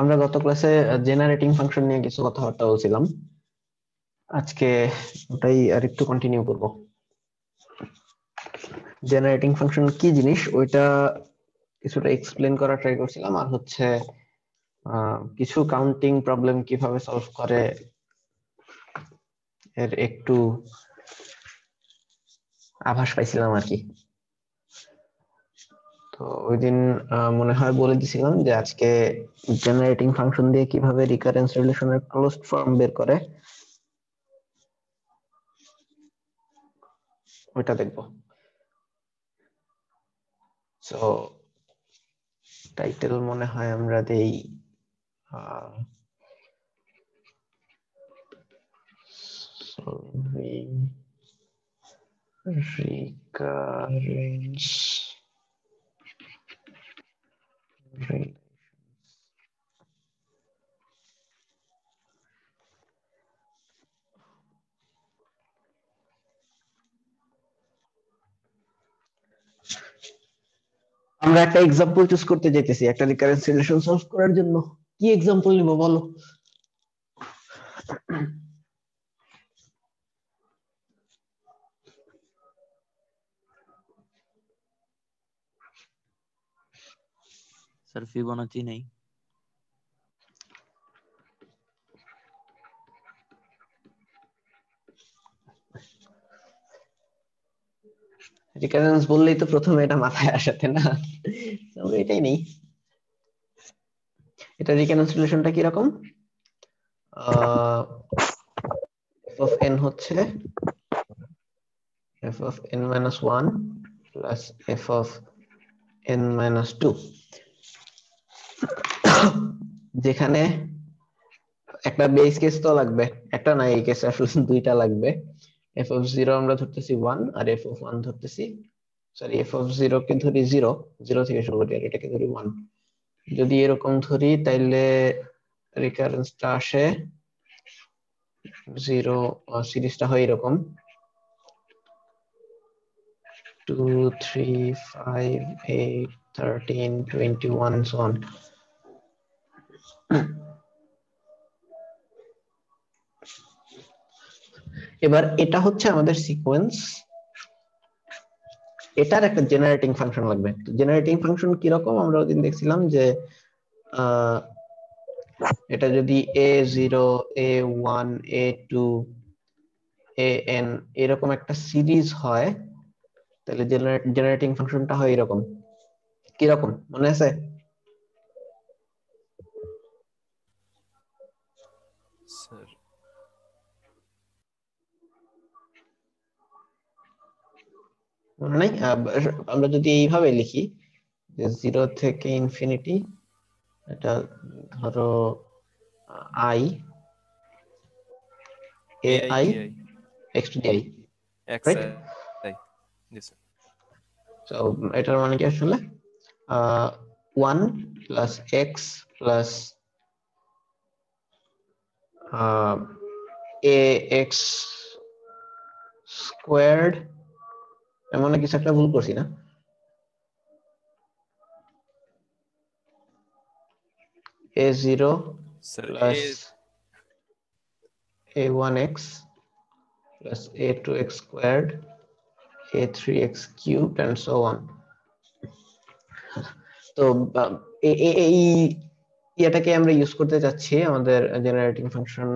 আমরা গত ক্লাসে জেনারেটিং ফাংশন নিয়ে কিছু কথাবার্তা বলছিলাম। আজকে ওটাই আর একটু কন্টিনিউ করব। জেনারেটিং ফাংশন কি জিনিস ওইটা কিছুটা এক্সপ্লেন করা ট্রাই করছিলাম, আর হচ্ছে কিছু কাউন্টিং প্রবলেম কিভাবে সলভ করে এর একটু আভাস পাইছিলাম আর কি। তো ওই দিন মনে হয় বলে দিছিলাম যে আজকে জেনারেটিং ফাংশন দিয়ে কিভাবে রিকারেন্স রিলেশনের ক্লোজড ফর্ম বের করে ওইটা দেখবো। সো টাইটেল মনে হয় আমরা দেই solving recurrence আমরা একটা এক্সাম্পল চুজ করতে যেতেছি একটা রিকারেন্স রিলেশন সলভ করার জন্য। কি এক্সাম্পল নিব বলো? স্যার ফিবোনাচি নেই। রিকারেন্স বললেই তো প্রথমে এটা মাথায় আসে না? আমরা এটাই নেই। এটা রিকারেন্স রিলেশনটা কি রকম? f of n হচ্ছে f of n minus 1 plus f of n minus 2, যেখানে একটা বেস কেস তো লাগবে, একটা না, এই কেসে আসলে দুইটা লাগবে। f of 0 আমরা ধরতেছি 1 আর f of 1 ধরতেছি, সরি f of 0 কে ধরি 0, 0 থেকে শুরু করি আর এটাকে ধরি 1। যদি এরকম ধরি তাইলে রিকারেন্সটা আসে 0, সিরিজটা হয় এরকম 2 3 5 8 13 21 so on। এবার এটা হচ্ছে আমাদের সিকোয়েন্স, এটার একটা জেনারেটিং ফাংশন লাগবে। জেনারেটিং ফাংশন কিরকম আমরা ওদিন দেখছিলাম যে এটা যদি a0 a1 a2 an এরকম একটা সিরিজ হয় তাহলে জেনারেটিং ফাংশনটা হয় এরকম। কিরকম মনে আছে? স্যার মনে নাই? আমরা যদি এইভাবে লিখি যে 0 থেকে ইনফিনিটি, এটা ধরো i ai x to the i, right? So এটার মানে কি আসলে 1 plus x plus ax squared, এমন কিছু একটা ভুল করছি না? a0 plus a1x plus a2x squared a3x cubed and so on। তো এই এটাকে আমরা ইউজ করতে যাচ্ছি আমাদের জেনারেটিং ফাংশন,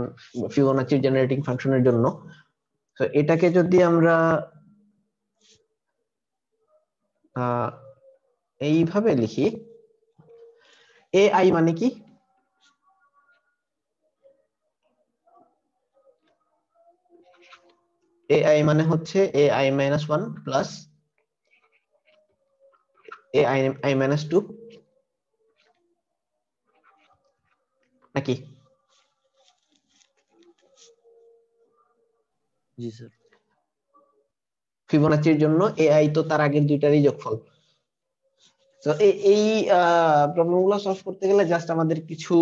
ফিবোনাচির জেনারেটিং ফাংশনের জন্য। তো এটাকে যদি আমরা এইভাবে লিখি, ai মানে কি? ai মানে হচ্ছে ai minus 1 plus ai minus 2 নাকি? জি স্যার। ফিবোনাচির জন্য ai তো তার আগের দুইটারই যোগফল। তো এই প্রবলেমগুলো সলভ করতে গেলে জাস্ট আমাদের কিছু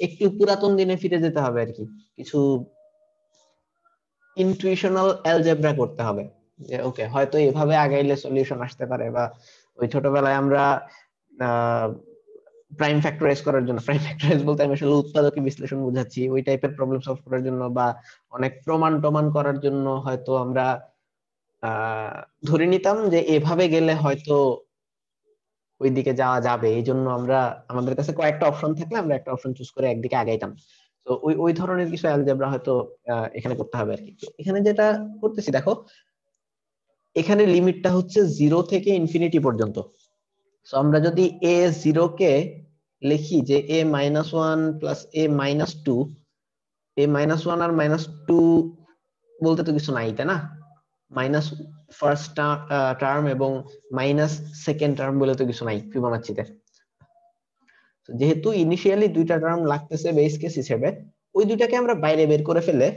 একটু পুরাতন দিনে ফিরে যেতে হবে আর কি, কিছু ইনটুইশনাল অ্যালজেব্রা করতে হবে যে ওকে হয়তো এভাবে আগাইলে সলিউশন আসতে পারে, বা ওই ছোটবেলায় আমরা প্রাইম ফ্যাক্টরাইজ করার জন্য, প্রাইম ফ্যাক্টরাইজ বলতে আমি আসলে উৎপাদকে বিশ্লেষণ বোঝাচ্ছি, ওই টাইপের প্রবলেম সলভ করার জন্য বা অনেক প্রমাণ টমান করার জন্য হয়তো আমরা ধরে নিতাম যে এভাবে গেলে হয়তো ওই দিকে যাওয়া যাবে, এই জন্য আমরা আমাদের কাছে কয়েকটা অপশন থাকলে আমরা একটা অপশন চুজ করে একদিকে আগাইতাম। তো ওই ওই ধরনের কিছু অ্যালজেব্রা হয়তো এখানে করতে হবে আর কি। তো এখানে যেটা করতেছি দেখো, এখানে লিমিটটা হচ্ছে 0 থেকে ইনফিনিটি পর্যন্ত। তো আমরা যদি এ 0 কে লিখি যে এ -1 প্লাস এ -2, এ -1 আর -2 বলতে তো কিছু নাই, তাই না? মাইনাস ফার্স্ট টার্ম এবং মাইনাস সেকেন্ড টার্ম বলে তো কিছু নাই ফিবোনাচ্চিতে। যেহেতু ইনিশিয়ালি দুইটা টার্ম লাগতেছে বেস কেস হিসেবে, ওই দুইটাকে আমরা বাইরে বের করে ফেলে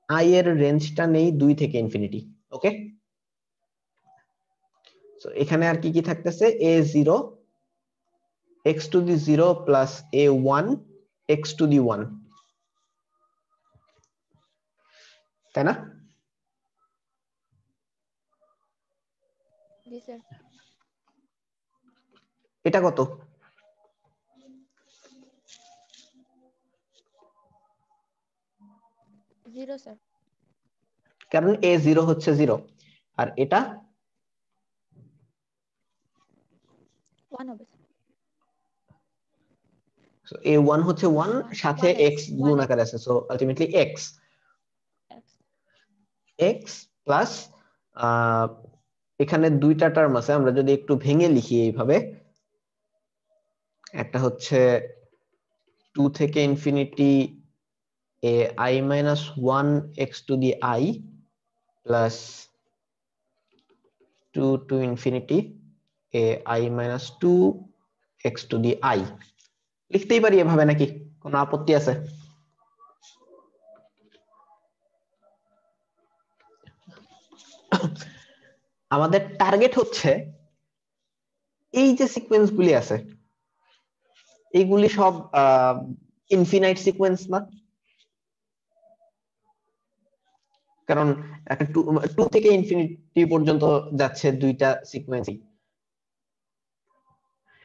আই এর রেঞ্জটা নেই 2 থেকে ইনফিনিটি। ওকে, সো এখানে আর কি কি থাকতেছে, a0 x to the 0 plus a1 x to দি 1, তাই না? জি স্যার। এটা কত? 0 স্যার। কারণ a0 হচ্ছে 0, আর এটা 1 হবে স্যার। a1 হচ্ছে 1, 1 সাথে 1x x গুণ 1x আকারে আছে, so ultimately x x x plus এখানে দুইটা টার্ম আছে, আমরা যদি একটু ভেঙে লিখি এইভাবে, একটা হচ্ছে 2 থেকে infinity A i minus 1 x to the I plus 2 to infinity a I minus 2 x to the I লিখতেই পারি এভাবে, নাকি কোনো আপত্তি আছে? আমাদের টার্গেট হচ্ছে এই যে সিকোয়েন্স গুলি আছে এইগুলি সব ইনফিনাইট সিকোয়েন্স না, কারণ একটা 2 থেকে ইনফিনিটি পর্যন্ত যাচ্ছে দুইটা সিকোয়েন্সই,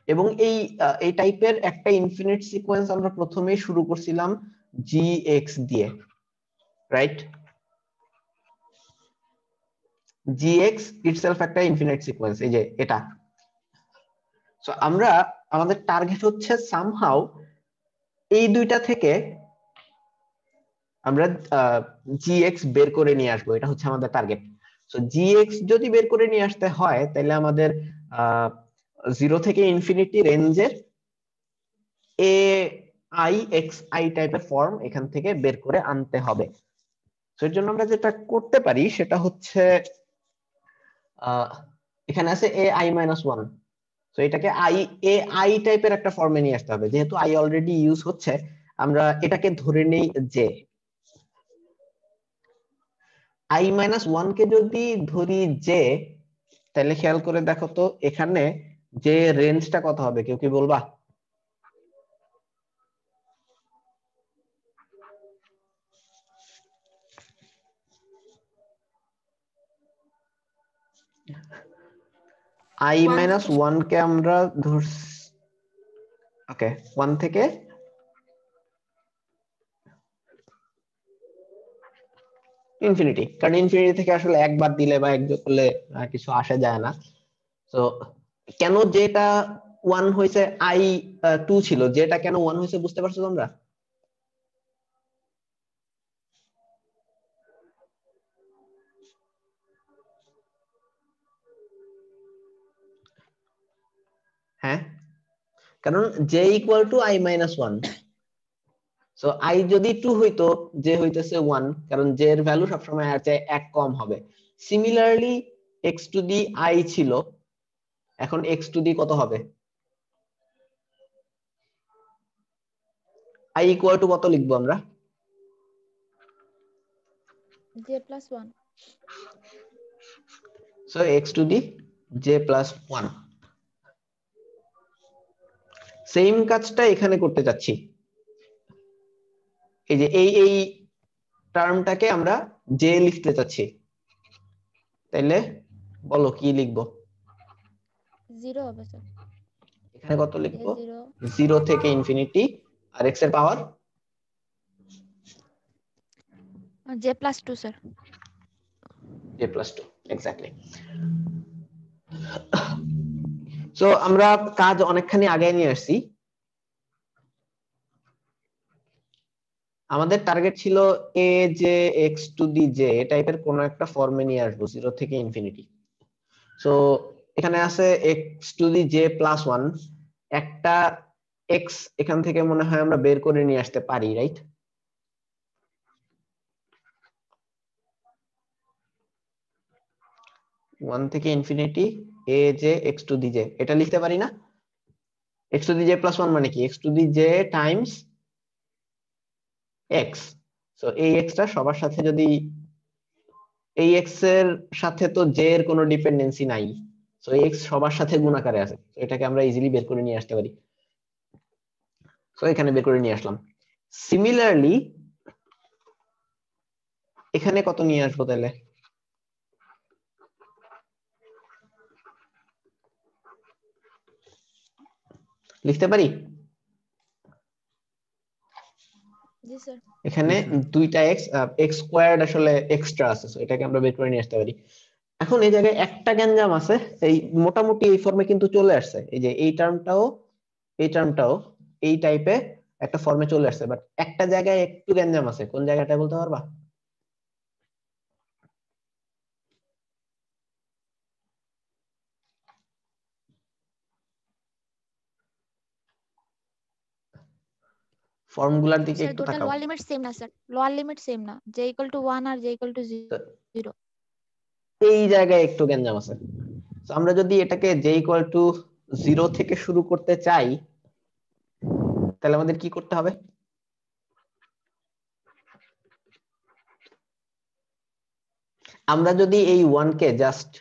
এবং এই টাইপের একটা ইনফিনিট সিকোয়েন্স আমরা প্রথমেই শুরু করছিলাম gx দিয়ে, রাইট? gx ইটসেলফ একটা ইনফিনিট সিকোয়েন্স, এই যে এটা। সো আমরা আমাদের টার্গেট হচ্ছে সামহাউ এই দুইটা থেকে আমরা gx বের করে নিয়ে আসবো, এটা হচ্ছে আমাদের টার্গেট। সো gx যদি বের করে নিয়ে আসতে হয় তাহলে আমাদের 0 থেকে ইনফিনিটি রেঞ্জের এ আই এক্স আই টাইপের ফর্ম এখান থেকে বের করে আনতে হবে। তো এর জন্য আমরা যেটা করতে পারি সেটা হচ্ছে এখানে আছে এ আই মাইনাস 1, তো এটাকে এ আই টাইপের একটা ফর্মে নিয়ে আসতে হবে। যেহেতু আই অলরেডি ইউজ হচ্ছে, আমরা এটাকে ধরে নেই যে আই মাইনাস 1 কে যদি ধরি যে, তাহলে খেয়াল করে দেখো তো এখানে যে রেঞ্জটা কত হবে, কেউ কি বলবা? আই 1 মাইনাস থেকে 1 কে আমরা ধরছি, ওকে, 1 থেকে ইনফিনিটি, কারণ ইনফিনিটি থেকে আসলে একবার দিলে বা এক যোগ করলে কিছু আসে যায় না। তো কেন যেটা 1 হয়েছে, আই 2 ছিল, যেটা কেন 1 হয়েছে বুঝতে পারছো তোমরা? হ্যাঁ, কারণ j equal to i minus 1, so i যদি 2 হইতো, j হইতেছে 1, কারণ j এর ভ্যালু সবসময় আর চেয়ে 1 কম হবে। Similarly x to the i ছিল, এখন x টু দি কত হবে? i ইকুয়াল টু কত লিখবো আমরা? j plus 1 so x to the j plus 1, same কাজটা এখানে করতে যাচ্ছি। এই যে এই টার্মটাকে আমরা j লিখতে চাচ্ছি, তাইলে বলো কি লিখবো? 0 হবে স্যার। এখানে কত লিখবো? a0 0 থেকে ইনফিনিটি, আর x এর পাওয়ার j+2 sir. j+2 exactly. So আমরা কাজ অনেকখানি আগে নিয়ে আসছি। আমাদের টার্গেট ছিল a যে x টু দি j টাইপের কোন একটা ফর্মে নিয়ে আসবো 0 থেকে ইনফিনিটি। সো এখানে আছে x to the j plus 1, একটা x এখান থেকে মনে হয় আমরা বের করে নিয়ে আসতে পারি, রাইট? ওয়ান থেকে infinity a j x to the j, এটা লিখতে পারি না? x to the j plus 1 মানে কি? x to the j Times x। So এই x টা সবার সাথে, যদি এই x এর সাথে তো j এর কোনো ডিপেন্ডেন্সি নাই, সো x সবার সাথে গুণাকারে আছে, তো এটাকে আমরা ইজিলি বের করে নিয়ে আসতে পারি। সো এখানে বের করে নিয়ে আসলাম। সিমিলারলি এখানে কত নিয়ে আসবো তাহলে? লিখতে পারি? জি স্যার। এখানে দুইটা x স্কয়ার্ড আসলে এক্সট্রা আছে, সো এটাকে আমরা বের করে নিয়ে আসতে পারি। এখন এই জায়গায় একটা গ্যাঞ্জাম আছে, এই মোটামুটি এই ফর্মে কিন্তু চলে আসছে, এই যে এই টার্মটাও এই টাইপে একটা ফর্মে চলে আসছে, বাট একটা জায়গায় একটু গ্যাঞ্জাম আছে। কোন জায়গাটা বলতে পারবা? ফর্মগুলার দিকে স্যার একটু দুটো তাকাও। লোয়ার লিমিট সেম না স্যার, লোয়ার লিমিট সেম না, j=1 আর তো j=0। এই জায়গায় একটু গ্যাঞ্জাম আছে। তো আমরা যদি এটাকে j=0 থেকে শুরু করতে চাই, তাহলে আমাদের কি করতে হবে? আমরা যদি এই 1 কে জাস্ট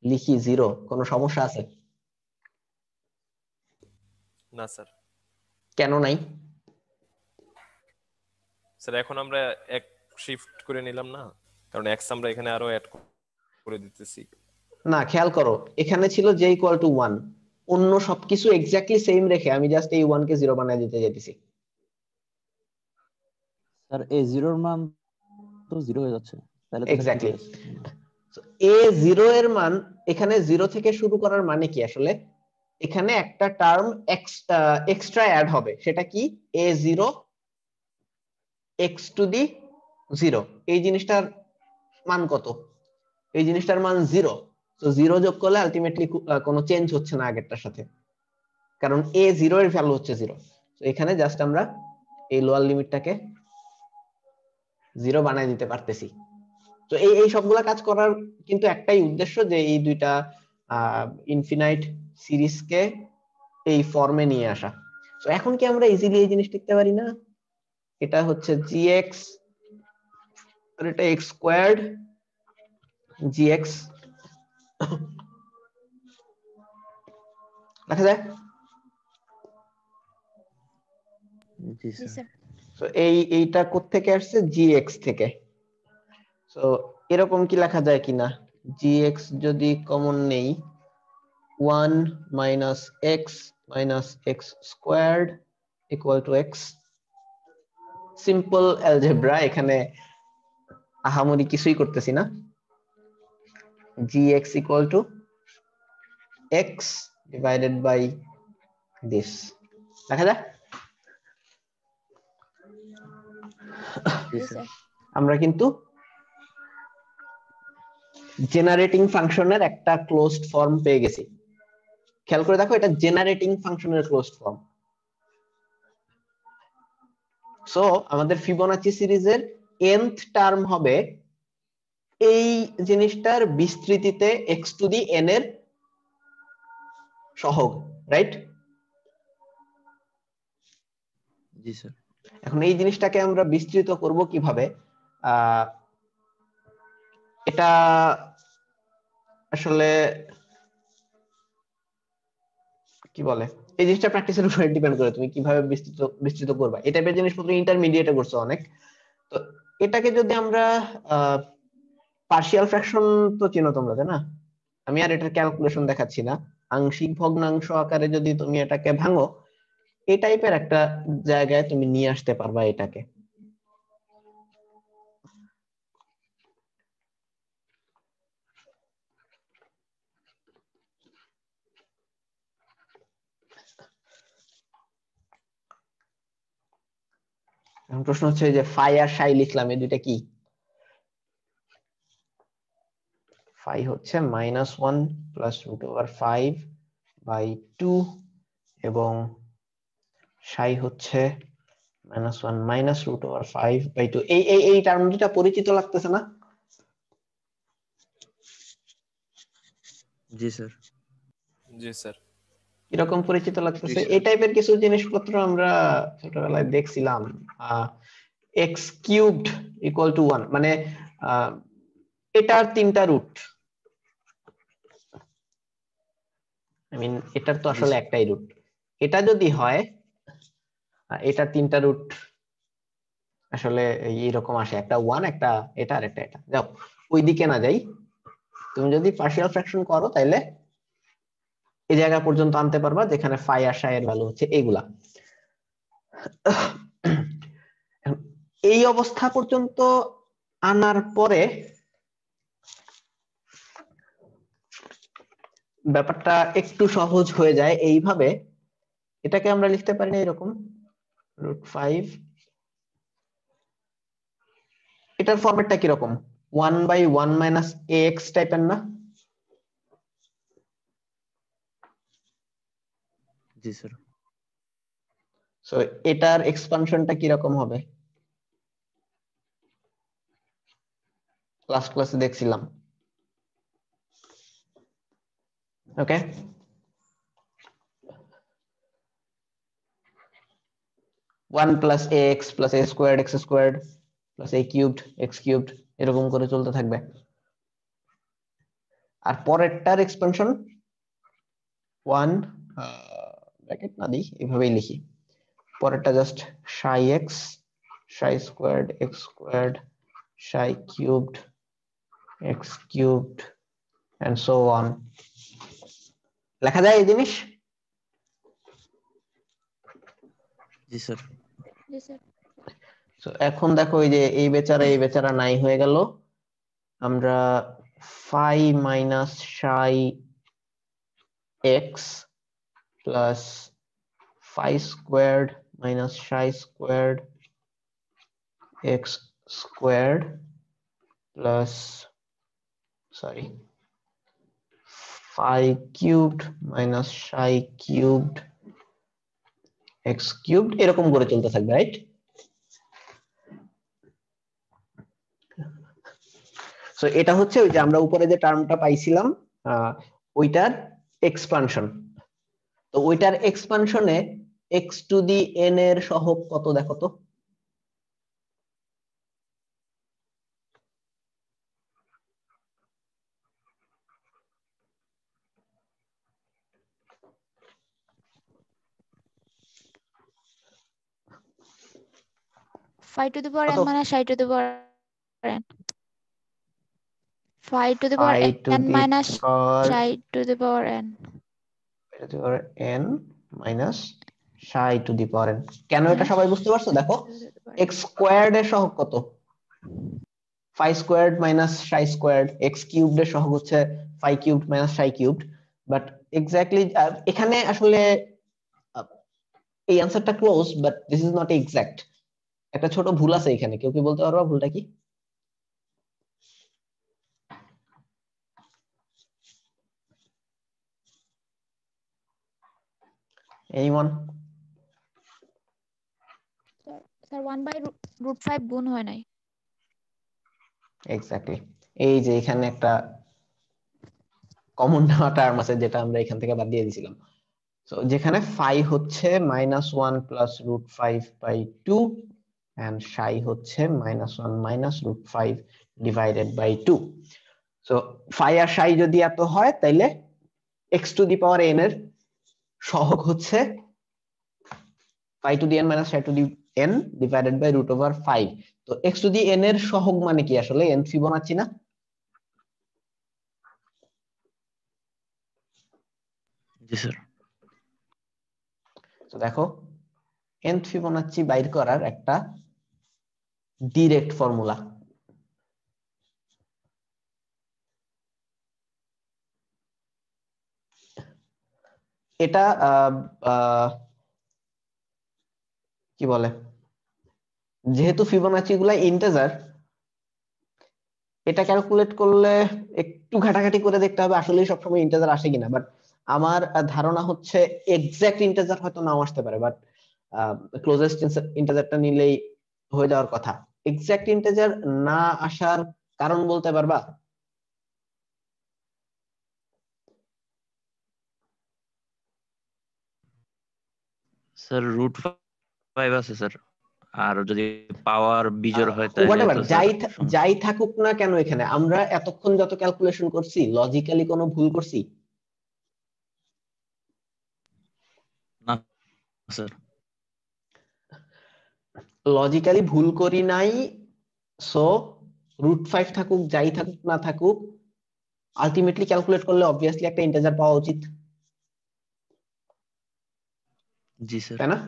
লিখি 0, কোনো সমস্যা আছে? না স্যার। কেন নাই? স্যার এখন আমরা এক শিফট করে নিলাম না, কারণ এক্স আমরা এখানে আরো অ্যাড করে দিতেছি। না, খেয়াল করো, এখানে ছিল j=1, অন্য সবকিছু এক্স্যাক্টলি সেম রেখে আমি জাস্ট এই 1 কে 0 বানায় দিতে যেতেছি। স্যার এই জিরোর মান তো 0 হয়ে যাচ্ছে, তাহলে তো স্যার ঠিক এক্স্যাক্টলি। আছে। a0 এর মান এখানে 0 থেকে শুরু করার মানে কি আসলে? এখানে একটা টার্ম এক্সট্রা অ্যাড হবে, সেটা কি? a0 x টু দি 0, এই জিনিসটার মান কত? এই জিনিসটার মান 0। তো 0 যোগ করলে আলটিমেটলি কোনো চেঞ্জ হচ্ছে না আগেরটার সাথে, কারণ a0 এর ভ্যালু হচ্ছে 0। তো এখানে জাস্ট আমরা এই লোয়ার লিমিটটাকে 0 বানায় দিতে পারতেছি। তো এই সবগুলা কাজ করার কিন্তু একটাই উদ্দেশ্য, যে এই দুইটা ইনফিনাইট সিরিজকে এই ফর্মে নিয়ে আসা। তো এখন কি আমরা ইজিলি এই জিনিস লিখতে পারি না? এটা হচ্ছে gx আর এটা x স্কয়ার্ড gx লেখা যায়? জি জি স্যার। স্যার। তো এইটা কোত্থেকে আসছে? gx থেকে। তো এরকম কি লেখা যায় কিনা? gx যদি কমন নেই, 1 minus x squared equal to x। Simple algebra, এখানে আহামরি কিছুই করতেছি না। gx equal to x divided by this, দেখা যায়? জি জি স্যার। স্যার। আমরা কিন্তু জেনারেটিং ফাংশনের একটা ক্লোজড ফর্ম পেয়ে গেছি। খেয়াল করে দেখো, এটা জেনারেটিং ফাংশনের ক্লোজড ফর্ম। সো আমাদের ফিবোনাচি সিরিজের nth টার্ম হবে এই জিনিসটার বিস্তৃতিতে x টু দি n এর সহগ, রাইট? জি স্যার। এখন এই জিনিসটাকে আমরা বিস্তৃত করব কিভাবে? এটা আসলে কি বলে, এই জিনিসটা প্র্যাকটিসের উপরে ডিপেন্ড করে তুমি কিভাবে বিস্তৃত করবা। এই টাইপের জিনিসপত্র ইন্টারমিডিয়েটে করছো অনেক। তো এটাকে যদি আমরা পার্শিয়াল ফ্র্যাকশন তো চিনো তোমরা, তাই না? আমি আর এটার ক্যালকুলেশন দেখাচ্ছি না। আংশিক ভগ্নাংশ আকারে যদি তুমি এটাকে ভাঙো, এই টাইপের একটা জায়গায় তুমি নিয়ে আসতে পারবা এটাকে। এখন প্রশ্ন হচ্ছে যে ফাই আর সাই লিখলাম, এই দুইটা কি? ফাই হচ্ছে -1 প্লাস √5/2 এবং সাই হচ্ছে -1 মাইনাস √5/2। এই টার্ম দুটা পরিচিত লাগতেছে না? জি স্যার। জি স্যার। কিরকম পরিচিত লাগতেছে? স্যার। এই টাইপের কিছু জিনিসপত্র আমরা ছোটবেলায় দেখছিলাম। এক্স কিউবড ইকুয়াল টু 1, মানে এটার 3টা রুট, আই মিন এটার তো জি আসলে স্যার। একটাই রুট। এটা যদি হয় এটার 3টা রুট আসলে এইরকম আসে, একটা 1, একটা এটা আর একটা এটা। যাও ওই দিকে না যাই, তুমি যদি পার্শিয়াল ফ্র্যাকশন করো তাইলে এই জায়গা পর্যন্ত আনতে পারবা যেখানে ফাই আর সাই এর ভ্যালু হচ্ছে এইগুলা। এই অবস্থা পর্যন্ত আনার পরে ব্যাপারটা একটু সহজ হয়ে যায় এইভাবে। এটাকে আমরা লিখতে পারি না এরকম √5, এটার ফরম্যাটটা কিরকম 1/1 মাইনাস ax টাইপের না? জি স্যার। সো এটার এক্সপানশনটা কিরকম হবে? ক্লাসে দেখছিলাম। Okay, one plus ax plus a squared x squared plus a cubed x cubed এরকম করে চলতে থাকবে। আর পরেরটার এক্সপানশন 1 ব্র্যাকেট না দিই, এভাবেই লিখি। পরেরটা just psi x, psi squared x squared, psi cubed x cubed and so on. লেখা যায় এই জিনিস? জি স্যার। জি স্যার। তো এখন দেখো এই যে এই বেচারা নাই হয়ে গেল। আমরা ফাই মাইনাস সাই x plus phi squared minus psi squared x squared plus phi cubed minus psi cubed x cubed এরকম করে চলতে থাকবে, রাইট? সো এটা হচ্ছে ওই যে আমরা উপরে যে টার্মটা পাইছিলাম ওইটার এক্সপানশন। তো ওইটার এক্সপানশনে x টু দি n এর সহগ কত দেখো তো? Phi to the power কত? n minus psi to the power n. Phi to the power phi to n the minus power psi to the power n. n minus psi to the power n। কেন এটা সবাই বুঝতে পারছো? দেখো x squared এর সহগ কত? phi squared minus psi squared, x cubed এর সহগ হচ্ছে phi cubed minus psi cubed. But exactly এখানে আসলে এই অ্যানসারটা close, but this is not exact. একটা ছোট ভুল আছে এখানে, কেউ কি বলতে পারবা ভুলটা কি? এনিওয়ান? স্যার 1/√5 গুণ হয় নাই। এক্স্যাক্টলি, এই যে এখানে একটা কমন টার্ম আছে যেটা আমরা এখান থেকে বাদ দিয়ে দিয়েছিলাম। সো যেখানে ফাই হচ্ছে -1 প্লাস √5/2 এন্ড সাই হচ্ছে -1 minus √5 divided by 2। So phi আর সাই যদি এত হয় তাইলে x to the power n এর সহগ হচ্ছে phi to the n minus psi to the n divided by √5। তো x টু দি n এর সহগ মানে কি আসলে? n ফিবোনাচি না? জি স্যার। তো দেখো nth ফিবোনাচ্চি বাইর করার একটা ডিরেক্ট ফর্মুলা। এটা কি বলে, যেহেতু ফিবোনাচি গুলা ইন্টিজার, এটা ক্যালকুলেট করলে একটু ঘাটাঘাটি করে দেখতে হবে আসলে সবসময় ইন্টিজার আসে কিনা। বাট আমার ধারণা হচ্ছে এক্সাক্ট ইন্টিজার হয়তো নাও আসতে পারে, বাট ক্লোজেস্ট ইন্টিজারটা নিলেই হয়ে যাওয়ার কথা। এক্সাক্ট ইন্টিজার না আসার কারণ বলতে পারবা? স্যার √5 আছে স্যার, আর যদি পাওয়ার বিজোড় হয় তাহলে হোয়াটএভার, তো স্যার সমস্যা। যাই থাকুক না কেন, এখানে আমরা এতক্ষণ যত ক্যালকুলেশন করছি লজিক্যালি কোনো ভুল করছি? না স্যার। লজিক্যালি ভুল করি নাই। সো √5 থাকুক যাই থাকুক না থাকুক, আলটিমেটলি ক্যালকুলেট করলে অবভিয়াসলি একটা ইন্টিজার পাওয়া উচিত, জি স্যার। তাই না?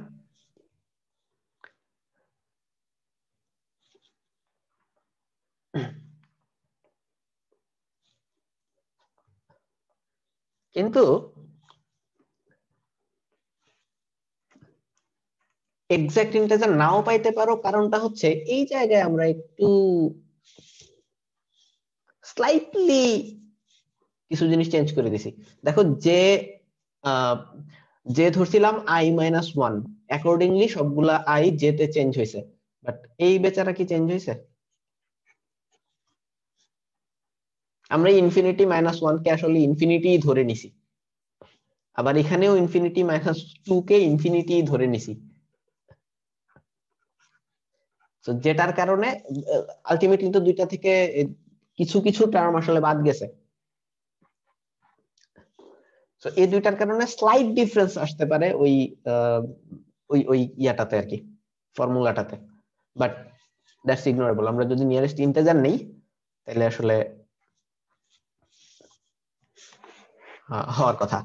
কিন্তু এক্সাক্ট ইন্টিজার নাও পাইতে পারো, কারণটা হচ্ছে এই জায়গায় আমরা একটু স্লাইটলি কিছু জিনিস চেঞ্জ করে দিছি। দেখো যে ধরছিলাম i-1, অ্যাকর্ডিংলি সবগুলা i যেতে চেঞ্জ হয়েছে, বাট এই বেচারা কি চেঞ্জ হয়েছে? আমরা ∞-1 কে আসলে ইনফিনিটি ধরে নিছি, আবার এখানেও ∞-2 কে ইনফিনিটি ধরে নিছি। তো যেটার কারণে আলটিমেটলি তো দুইটা থেকে কিছু কিছু টার্ম আসলে বাদ গেছে। তো এই দুইটার কারণে স্লাইট ডিফারেন্স আসতে পারে ওই ওই ওই ইয়াটাতে আর কি, ফর্মুলাটাতে। But that's ইগনোরেবল। আমরা যদি নিয়ারেস্ট ইন্টিজার নেই তাহলে আসলে হওয়ার কথা।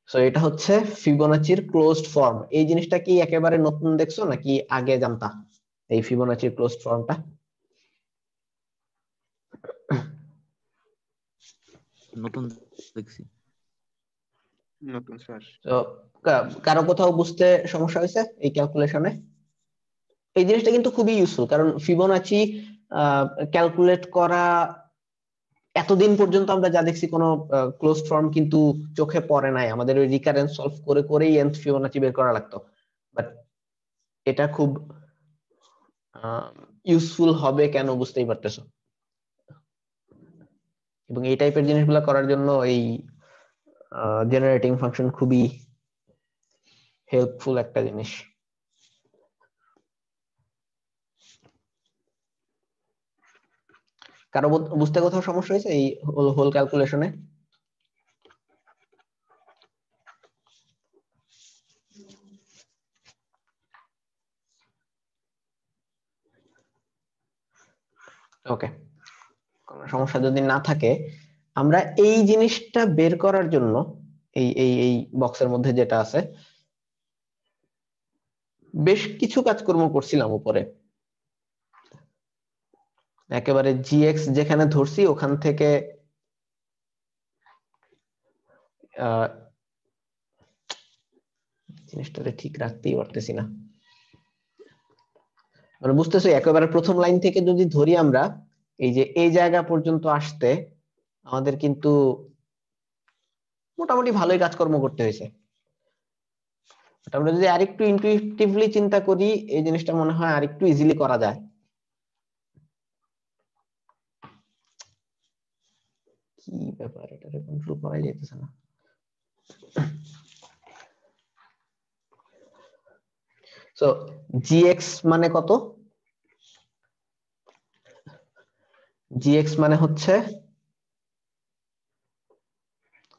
সো এটা হচ্ছে ফিবোনাচির ক্লোজড ফর্ম। এই জিনিসটা কি একেবারে নতুন দেখছো নাকি আগে জানতা এই ফিবোনাচির ক্লোজড ফর্মটা? নতুন দেখছি। নতুন স্যার। তো কারো কোথাও বুঝতে সমস্যা হয়েছে এই ক্যালকুলেশনে? এই জিনিসটা কিন্তু খুবই ইউজফুল, কারণ ফিবোনাচি ক্যালকুলেট করা এতদিন পর্যন্ত আমরা যা দেখছি কোনো ক্লোজড ফর্ম কিন্তু চোখে পড়ে নাই। আমাদের ওই রিকারেন্স সলভ করে করেই nth ফিবোনাচি বের করা লাগতো। বাট এটা খুব ইউজফুল হবে কেন বুঝতেই পারতেছো। এবং এই টাইপের জিনিসগুলো করার জন্য এই জেনারেটিং ফাংশন খুবই হেল্পফুল একটা জিনিস। কারো বুঝতে কোথাও সমস্যা হয়েছে এই হোল ক্যালকুলেশনে? ওকে, কোনো সমস্যা যদি না থাকে, আমরা এই জিনিসটা বের করার জন্য এই এই এই বক্সের মধ্যে যেটা আছে বেশ কিছু কাজকর্ম করছিলাম উপরে। একেবারে gx যেখানে ধরছি ওখান থেকে জিনিসটাকে ঠিক রাখতেই পারতেছি না। মানে বুঝতেছো, একেবারে প্রথম লাইন থেকে যদি ধরি আমরা, এই যে এই জায়গা পর্যন্ত আসতে আমাদের কিন্তু মোটামুটি ভালোই কাজকর্ম করতে হয়েছে। আমরা যদি আরেকটু ইনটুইটিভলি চিন্তা করি এই জিনিসটা মনে হয় আরেকটু ইজিলি করা যায়। কি ব্যাপার, এটাকে কন্ট্রোল করা যাইতেছে না। সো gx মানে কত? gx মানে হচ্ছে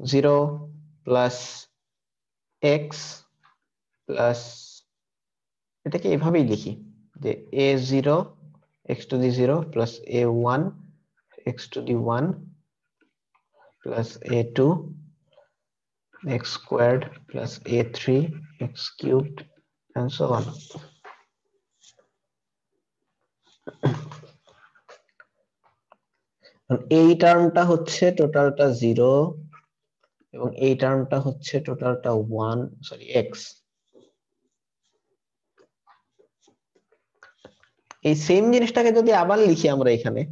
0 প্লাস x প্লাস, এটাকে এভাবেই লিখি যে a0 x to the 0 plus a1 x to the 1 plus a2 x squared plus a3 x cubed and so on. এই টার্মটা হচ্ছে টোটালটা 0 এবং এই টার্মটা হচ্ছে টোটালটা 1 সরি x। এই সেম জিনিসটাকে যদি আবার লিখি আমরা এখানে,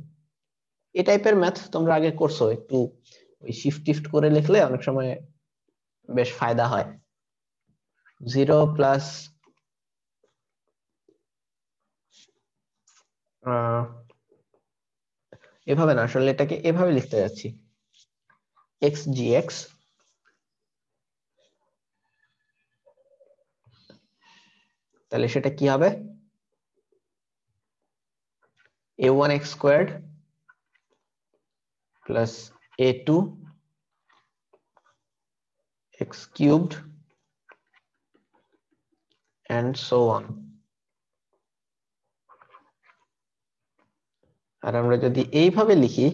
এই টাইপের ম্যাথ তোমরা আগে করছো, একটু ওই শিফট টিফট করে লিখলে অনেক সময় বেশ ফায়দা হয়। 0 প্লাস এভাবে না, আসলে এটাকে এভাবে লিখতে যাচ্ছি, x gx তাহলে সেটা কি হবে, a1 x squared plus a2 x cubed and so on। আর আমরা যদি এইভাবে লিখি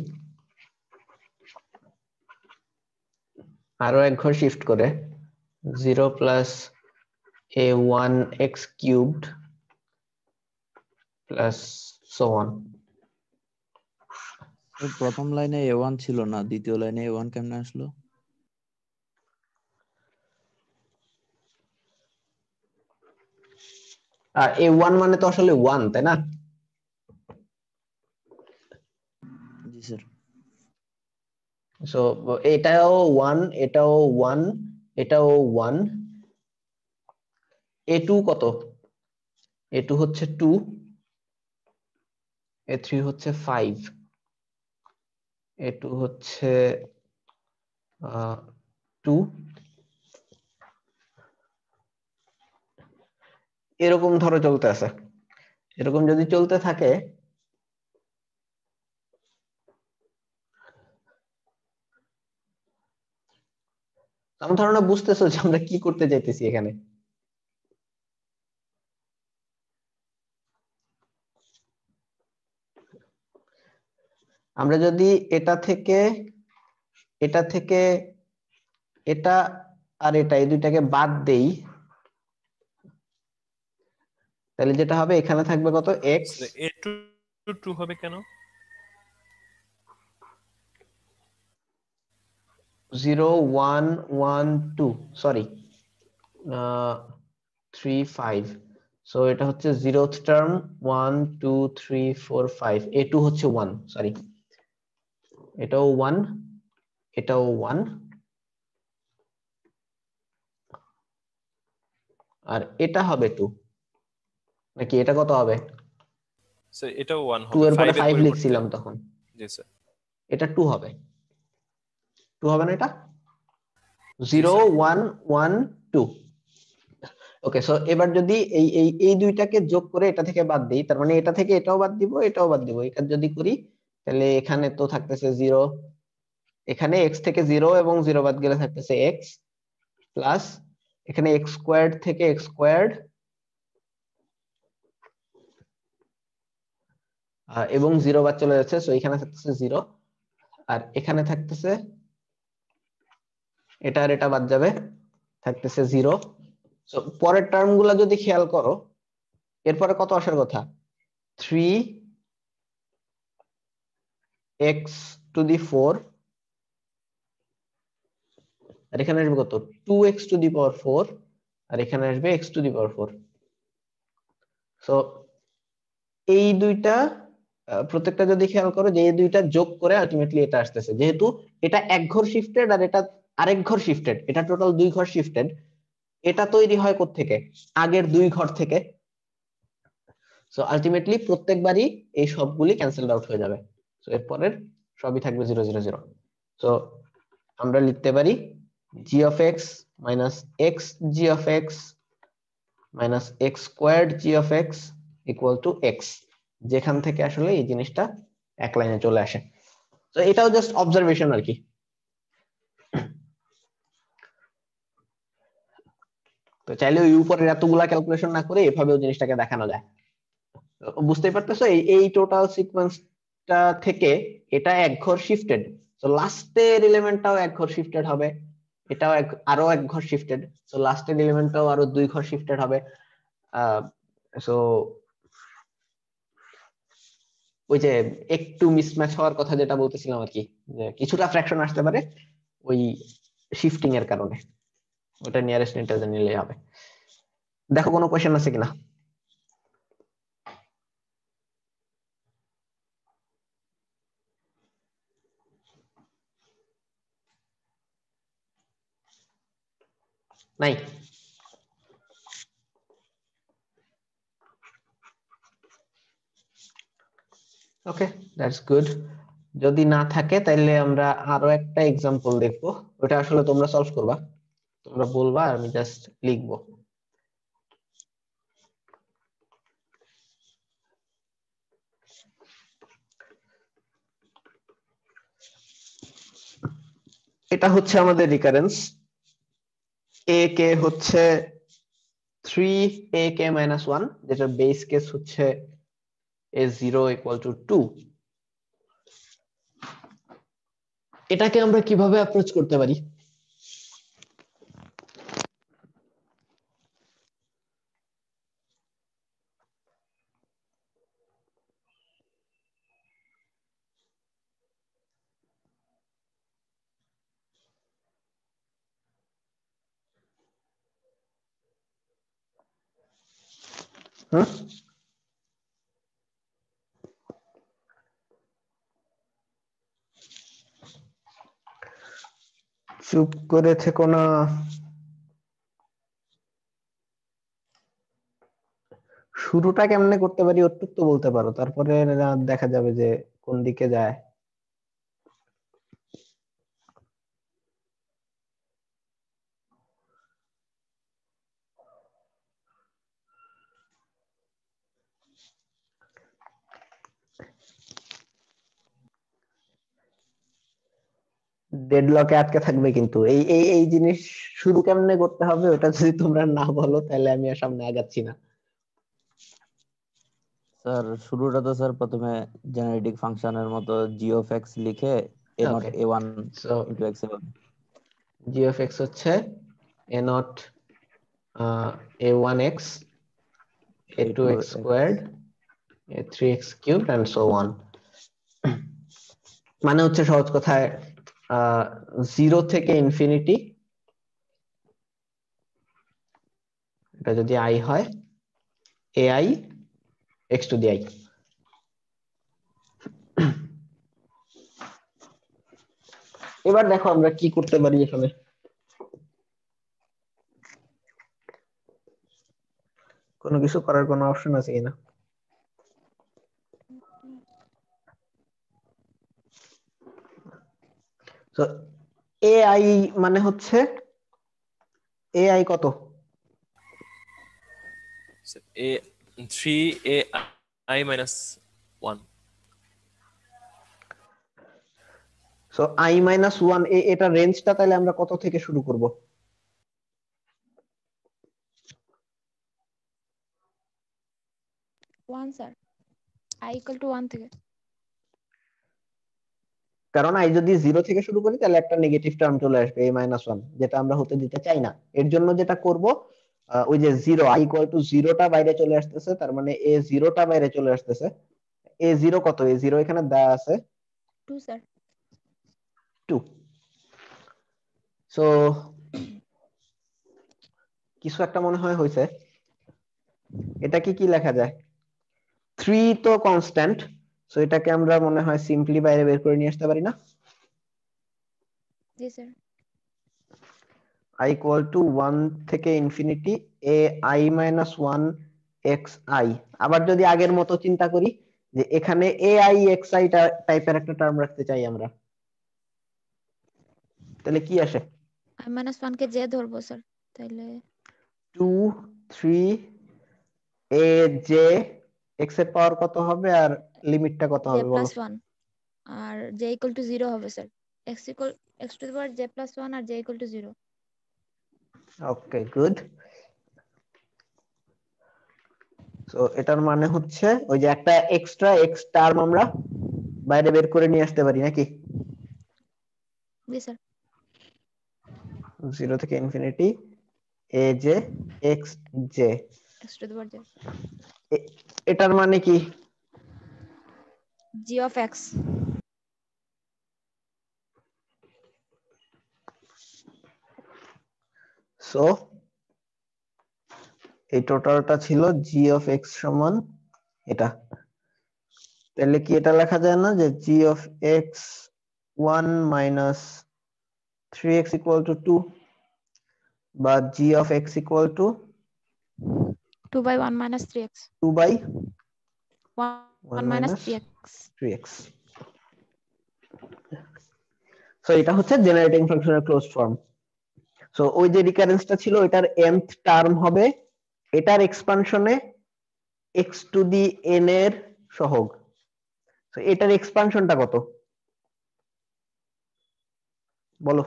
আরো এক ঘর শিফট করে 0 plus a1 x cubed plus so on। প্রথম লাইনে a1 ছিল না, দ্বিতীয় লাইনে a1 কেমনে আসলো? আর a1 মানে তো আসলে 1, তাই না? জি স্যার। সো এটাও 1, এটাও 1, এটাও 1। a2 কত? a2 হচ্ছে 2, a3 হচ্ছে 5, a2 হচ্ছে 2। এরকম ধরো চলতে আছে, এরকম যদি চলতে থাকে আমার ধারণা বুঝতেছো যে আমরা কি করতে চাইতেছি এখানে। আমরা যদি এটা থেকে এটা আর এটা এই দুইটাকে বাদ দেই, তাহলে যেটা হবে এখানে থাকবে কত x, a2 2 হবে কেন? 0 1 1 2 সরি 3 5। সো এটা হচ্ছে 0th টার্ম 1 2 3 4 5, a2 হচ্ছে 1, সরি এটাও 1, এটাও 1 আর এটা হবে 2 নাকি এটা কত হবে? স্যার এটাও 1 2 হবে, এর পরে 5 এর 5 পরিবর্তে। লিখছিলাম তখন, জি স্যার। এটা 2 হবে, 2 হবে না এটা? জি 0 স্যার। 1 1 2। ওকে, সো এবার যদি এই দুইটাকে যোগ করে এটা থেকে বাদ দিই, তার মানে এটা থেকে এটাও বাদ দিব, এটাও বাদ দিব, এটা যদি করি তাহলে এখানে তো থাকতেছে 0, এখানে x থেকে 0 এবং 0 বাদ গেলে থাকতেছে x প্লাস এখানে x স্কয়ার্ড থেকে x স্কয়ার্ড এবং 0 বাদ চলে যাচ্ছে, সো এখানে থাকতেছে 0 আর এখানে থাকতেছে এটা আর এটা বাদ যাবে, থাকতেছে 0। সো পরের টার্মগুলো যদি খেয়াল করো, এরপরে কত আসার কথা, 3x টু দি 4 আর এখানে আসবে কত 2x টু দি পাওয়ার 4 আর এখানে আসবে x to the power 4। So এই দুইটা প্রত্যেকটা যদি খেয়াল করো যে এই দুইটা যোগ করে আলটিমেটলি এটা আসতেছে, যেহেতু এটা এক ঘর শিফটেড আর এটা আরেক ঘর শিফটেড, এটা টোটাল 2 ঘর শিফটেড, এটা তৈরি হয় কোত্থেকে, আগের 2 ঘর থেকে। সো আলটিমেটলি প্রত্যেকবারই এই সবগুলি ক্যান্সেলড আউট হয়ে যাবে, সো এরপরের সবই থাকবে 0 0 0। সো আমরা লিখতে পারি g of x minus x g of x minus x squared g of x equal to x, যেখান থেকে আসলে এই জিনিসটা এক লাইনে চলে আসে। তো এটাও জাস্ট অবজারভেশন আর কি। তো চাইলে ওই উপরের এতগুলা ক্যালকুলেশন না করে এভাবেও জিনিসটাকে দেখানো যায়। বুঝতেই পারতেছো এই টোটাল সিকোয়েন্সটা থেকে এটা এক ঘর শিফটেড, তো লাস্টের এলিমেন্টটাও এক ঘর শিফটেড হবে, এটাও আরো এক ঘর শিফটেড, সো লাস্টের এলিমেন্টটাও আরো 2 ঘর শিফটেড হবে। সো ওই যে একটু মিসম্যাচ হওয়ার কথা যেটা বলতেছিলাম আর কি, যে কিছুটা ফ্র্যাকশন আসতে পারে ওই শিফটিং এর কারণে, ওটা নিয়ারেস্ট ইন্টিজার নিলেই হবে। দেখো কোনো কোশ্চেন আছে কিনা। নাই? ওকে, দ্যাটস গুড। যদি না থাকে তাহলে আমরা আরো একটা এক্সাম্পল দেখবো, ওটা আসলে তোমরা সলভ করবা, তোমরা বলবা আর আমি জাস্ট লিখবো। এটা হচ্ছে আমাদের রিকারেন্স, এ কে হচ্ছে 3ak - 1, যেটা বেস কেস হচ্ছে a0 = 2। এটাকে আমরা কিভাবে অ্যাপ্রোচ করতে পারি? হুম, চুপ করে থেকো না। শুরুটা কেমনে করতে পারি ওটুক তো বলতে পারো, তারপরে দেখা যাবে যে কোন দিকে যায়। ডেডলকে আটকে থাকবে কিন্তু এই এই এই জিনিস শুরু কেমনে করতে হবে ওটা যদি তোমরা না বলো তাহলে আমি আর সামনে আগাচ্ছি না। স্যার শুরুটা তো স্যার প্রথমে জেনারেটিক ফাংশনের মতো জি অফ এক্স লিখে a naught okay, a one so into x G of x হচ্ছে a0 a1x a2x squared a3x cubed and so on. মানে হচ্ছে সহজ কথায় 0 থেকে ইনফিনিটি, এটা যদি i হয় ai x to the i। এবার দেখো আমরা কি করতে পারি এখানে। কোনো কিছু করার কোনো অপশন আছে কিনা? তো ai মানে হচ্ছে ai কত? এ 3ai - 1। সো i - 1, এটা রেঞ্জটা তাহলে আমরা কত থেকে শুরু করব? ওয়ান স্যার, i = 1 থেকে। কারণ i যদি 0 থেকে শুরু করি তাহলে একটা নেগেটিভ টার্ম চলে আসবে a - 1, যেটা আমরা হতে দিতে চাই না। এর জন্য যেটা করব, ওই যে 0 i = 0টা বাইরে চলে আসতেছে, তার মানে a 0টা বাইরে চলে আসতেছে। a 0 কত? a 0 এখানে দেয়া আছে 2 স্যার। 2। সো কিছু একটা মনে হয় হয়েছে। এটা কি কি লেখা যায়? 3 তো কনস্ট্যান্ট, সো এটাকে আমরা মনে হয় সিম্পলি বাইরে বের করে নিয়ে আসতে পারি না? জি স্যার। i = 1 থেকে ইনফিনিটি ai - 1 xi। আবার যদি আগের মতো চিন্তা করি যে এখানে ai xi টাইপের একটা টার্ম রাখতে চাই আমরা, তাহলে কি আসে? i - 1 কে যে ধরবো স্যার, তাইলে 2 3 a j x এর পাওয়ার কত হবে আর লিমিটটা কত j হবে বলো? + 1 আর j = 0 হবে স্যার। x j + 1 আর j = 0। ওকে, গুড। সো এটার মানে হচ্ছে ওই যে একটা এক্সট্রা এক্স টার্ম আমরা বাইরে বের করে নিয়ে আসতে পারি নাকি? জি স্যার। 0 থেকে infinity a j x j। x to the power j এটার মানে কি? g of x সো এই টোটালটা ছিল g of x সমান এটা। তাহলে কি এটা লেখা যায় না যে g of x 1 minus 3x equal to 2, বা g of x equal to 2 by 1 minus 3x 2 by 1 1 minus minus 3x 3x। So এটা হচ্ছে জেনারেটিং ফাংশনের ক্লোজড ফর্ম। সো ওই যে রিকারেন্সটা ছিল এটার nth টার্ম হবে এটার এক্সপানশনে x টু দি n এর সহগ। তো এটার এক্সপানশনটা কত বলো?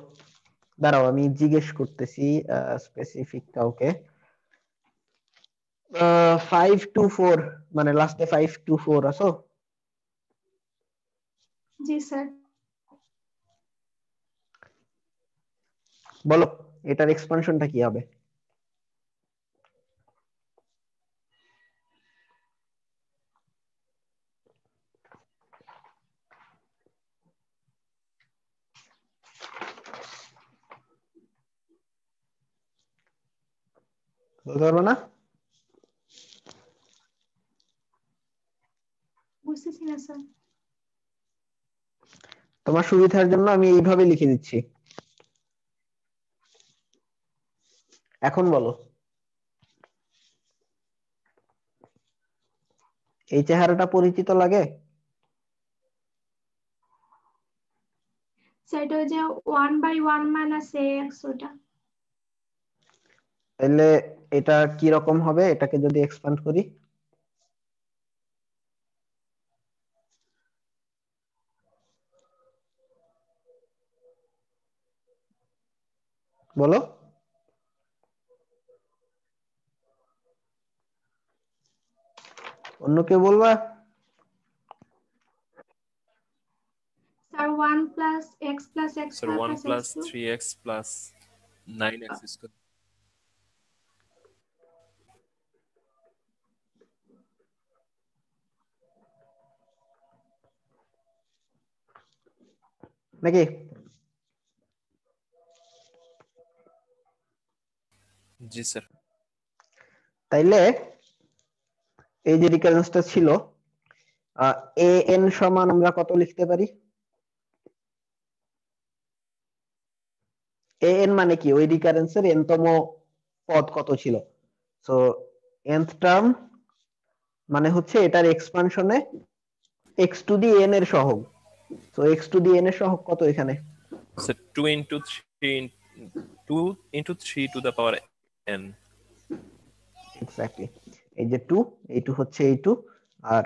দাঁড়াও আমি জিজ্ঞেস করতেছি স্পেসিফিক কাউকে। 5 to 4, মানে লাস্টে 5 to 4 আসো? জি স্যার। বলো এটার এক্সপানশনটা কি হবে? বলতে পারবো না? বুঝতেছি না স্যার। তোমার সুবিধার জন্য আমি এইভাবে লিখে দিচ্ছি। এখন বলো এই চেহারাটা পরিচিত লাগে? স্যার এটা ওই যে 1 by 1 minus ax ওটা। তাহলে এটা কি রকম হবে এটাকে যদি এক্সপ্যান্ড করি? বলো। অন্য কেউ বলবা? Sir 1 plus x plus x sir square 1 plus x plus cube 3x plus 9x square। নাকি? জি স্যার। তাইলে এই যে রিকারেন্সটা ছিল a n সমান আমরা কত লিখতে পারি? a n মানে কি ওই রিকারেন্সের n তম পদ কত ছিল? সো nth টার্ম মানে হচ্ছে এটার এক্সপানশনে x টু দি n এর সহগ। So x to the n এর সহগ কত এখানে? Sir 2 into 3 2 into 3 to the power n। Exactly, এই যে 2, এই 2 হচ্ছে এই 2, আর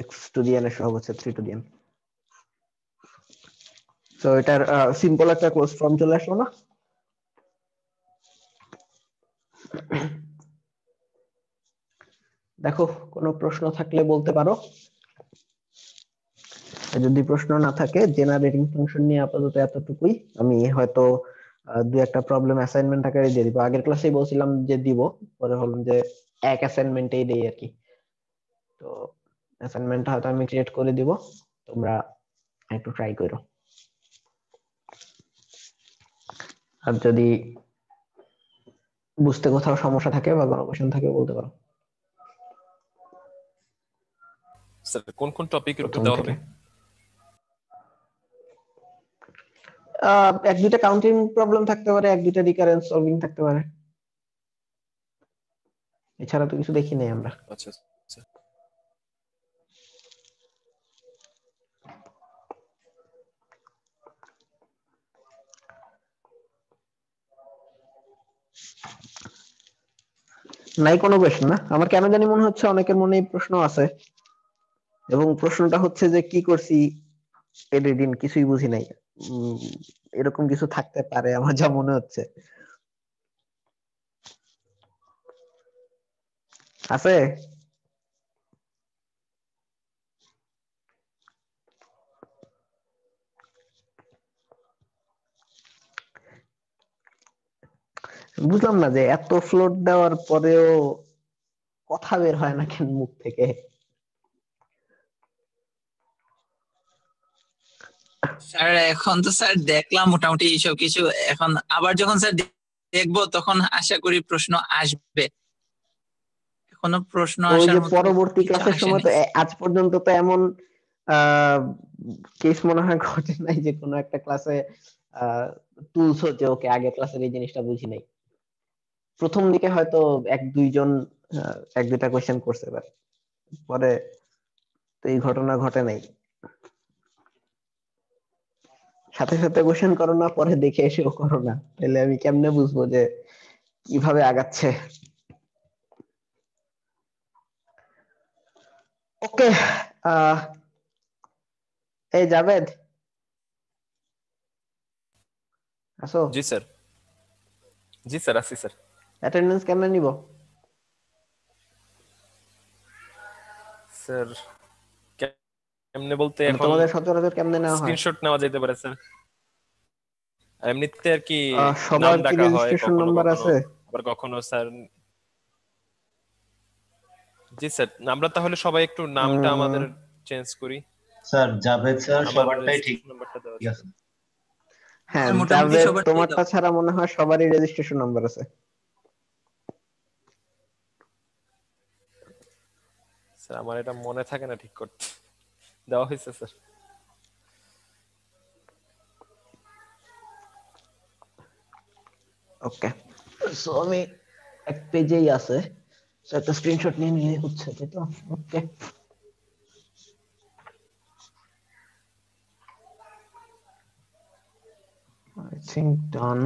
x টু দি n এর সহগ হচ্ছে 3 টু দি n। সো এটার সিম্পল একটা ক্লোজ ফর্ম চলে আসলো না? দেখো কোনো প্রশ্ন থাকলে বলতে পারো। যদি প্রশ্ন না থাকে জেনারেটিং ফাংশন নিয়ে আপাতত এতটুকুই। আমি হয়তো দু একটা প্রবলেম অ্যাসাইনমেন্ট আকারে দিয়ে দিব। আগের ক্লাসেই বলছিলাম যে দিব, পরে হলাম যে এক অ্যাসাইনমেন্টেই দেই আর কি। তো অ্যাসাইনমেন্টটা হয়তো আমি ক্রিয়েট করে দিব, তোমরা একটু ট্রাই করো। আর যদি বুঝতে কোথাও সমস্যা থাকে বা কোনো কোশ্চেন থাকে বলতে পারো। স্যার কোন কোন টপিকের উপর প্রথম দেওয়া থেকে হবে? এক দুইটা কাউন্টিং প্রবলেম থাকতে পারে, এক দুইটা রিকারেন্স সলভিং থাকতে পারে, এছাড়া তো কিছু দেখি নাই আমরা। আচ্ছা আচ্ছা। নাই কোনো কোশ্চেন না? আমার কেন জানি মনে হচ্ছে অনেকের মনে এই প্রশ্ন আছে, এবং প্রশ্নটা হচ্ছে যে কি করছি এদিন কিছুই বুঝি নাই। এরকম কিছু থাকতে পারে আমার যা মনে হচ্ছে। আছে? বুঝলাম না যে এত ফ্লোট দেওয়ার পরেও কথা বের হয় না কেন মুখ থেকে। স্যার এখন তো স্যার দেখলাম মোটামুটি এইসব কিছু, এখন আবার যখন স্যার দেখবো তখন আশা করি প্রশ্ন আসবে। এখনো প্রশ্ন ওই আসার যে মতো পরবর্তী কিছু ক্লাসের সময় আসেনি। তো আজ পর্যন্ত তো এমন কেস মনে হয় ঘটে নাই যে কোনো একটা ক্লাসে তুলছো যে ওকে আগে ক্লাসের এই জিনিসটা বুঝি নাই। প্রথম দিকে হয়তো এক দুইজন এক দুইটা কোয়েশ্চেন করছে, বাট পরে তো এই ঘটনা ঘটে নাই। সাথে সাথে কোয়েশ্চেন করো না, পরে দেখে এসেও করো না, তাহলে আমি কেমনে বুঝবো যে কিভাবে আগাচ্ছে। ওকে, এই জাভেদ আসো। জি স্যার। জি স্যার, আছি স্যার। অ্যাটেন্ডেন্স কেমনে নিব? স্যার কেমনে বলতে, মানে এখন তোমাদের সচরাচর কেমনে নেওয়া হয়? স্ক্রিনশট নেওয়া যেতে পারে স্যার। এমনিতে আর কি নাম সবার কি ডাকা হয় রেজিস্ট্রেশন কখনো নাম্বার কখনো, আছে? আবার কখনো স্যার। জি স্যার, আমরা তাহলে সবাই একটু নামটা আমাদের চেঞ্জ করি। স্যার জাভেদ স্যার আমার সবারটাই ঠিক রেজিস্ট্রেশন নাম্বারটা দেওয়া ঠিক আছে। আছে। হ্যাঁ, স্যার মোটামুটি জাভেদ সবারটাই তোমারটা দাও। ছাড়া মনে হয় সবারই রেজিস্ট্রেশন নাম্বার আছে। স্যার আমার এটা মনে থাকে না ঠিক করতে। দেওয়া হয়েছে স্যার। ওকে, সো আমি এক পেজেই আছে, সো একটা স্ক্রিনশট নিয়ে নিয়ে হচ্ছে, তাই তো? Okay, I think done.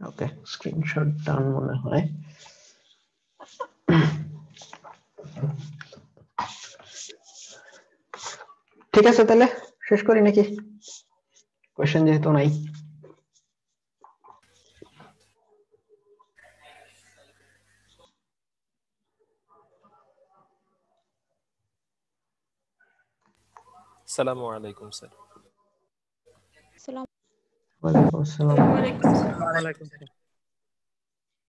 Okay, screenshot done মনে হয়। ঠিক আছে, তাহলে শেষ করি নাকি? কোশ্চেন যেহেতু নাই। আসসালামু আলাইকুম স্যার। সালাম। ওয়ালাইকুম আসসালাম। ওয়ালাইকুম আসসালাম। ওয়ালাইকুম আসসালাম।